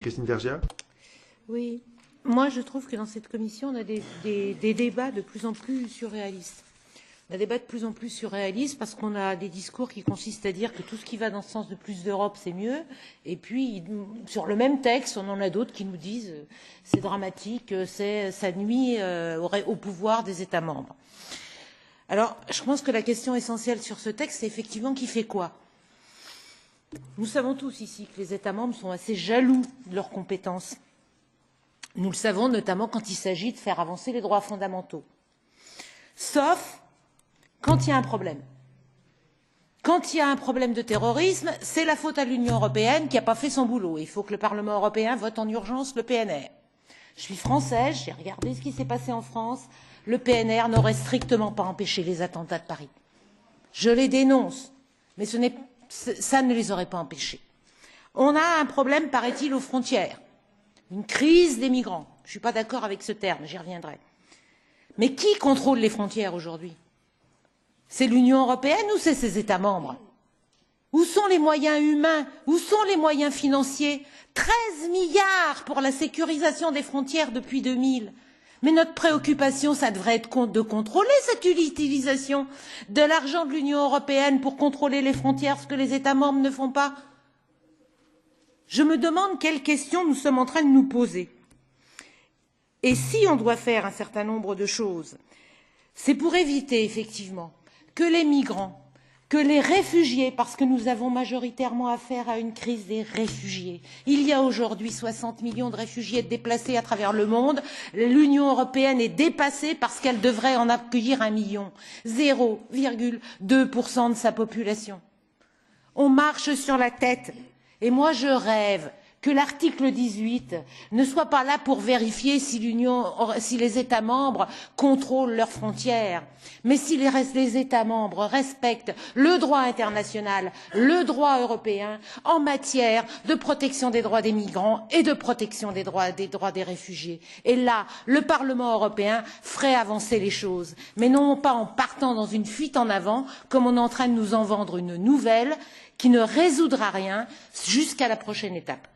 Christine Vergiat. Oui, moi je trouve que dans cette commission, on a des débats de plus en plus surréalistes. On a des débats de plus en plus surréalistes parce qu'on a des discours qui consistent à dire que tout ce qui va dans le sens de plus d'Europe, c'est mieux. Et puis, sur le même texte, on en a d'autres qui nous disent c'est dramatique, ça nuit au pouvoir des États membres. Alors, je pense que la question essentielle sur ce texte, c'est effectivement qui fait quoi. Nous savons tous ici que les États membres sont assez jaloux de leurs compétences. Nous le savons notamment quand il s'agit de faire avancer les droits fondamentaux. Sauf quand il y a un problème. Quand il y a un problème de terrorisme, c'est la faute à l'Union européenne qui n'a pas fait son boulot. Il faut que le Parlement européen vote en urgence le PNR. Je suis française, j'ai regardé ce qui s'est passé en France. Le PNR n'aurait strictement pas empêché les attentats de Paris. Je les dénonce, mais ça ne les aurait pas empêchés. On a un problème, paraît-il, aux frontières. Une crise des migrants. Je ne suis pas d'accord avec ce terme, j'y reviendrai. Mais qui contrôle les frontières aujourd'hui? C'est l'Union européenne ou c'est ses États membres? Où sont les moyens humains? Où sont les moyens financiers? 13 milliards pour la sécurisation des frontières depuis 2000. Mais notre préoccupation, ça devrait être de contrôler cette utilisation de l'argent de l'Union européenne pour contrôler les frontières, ce que les États membres ne font pas. Je me demande quelles questions nous sommes en train de nous poser. Et si on doit faire un certain nombre de choses, c'est pour éviter effectivement que les migrants, que les réfugiés, parce que nous avons majoritairement affaire à une crise des réfugiés. Il y a aujourd'hui 60 millions de réfugiés déplacés à travers le monde. L'Union européenne est dépassée parce qu'elle devrait en accueillir 1 million. 0,2% de sa population. On marche sur la tête. Et moi, je rêve que l'article 18 ne soit pas là pour vérifier si les États membres contrôlent leurs frontières, mais si les États membres respectent le droit international, le droit européen en matière de protection des droits des migrants et de protection des droits des réfugiés. Et là, le Parlement européen ferait avancer les choses, mais non pas en partant dans une fuite en avant, comme on est en train de nous en vendre une nouvelle qui ne résoudra rien jusqu'à la prochaine étape.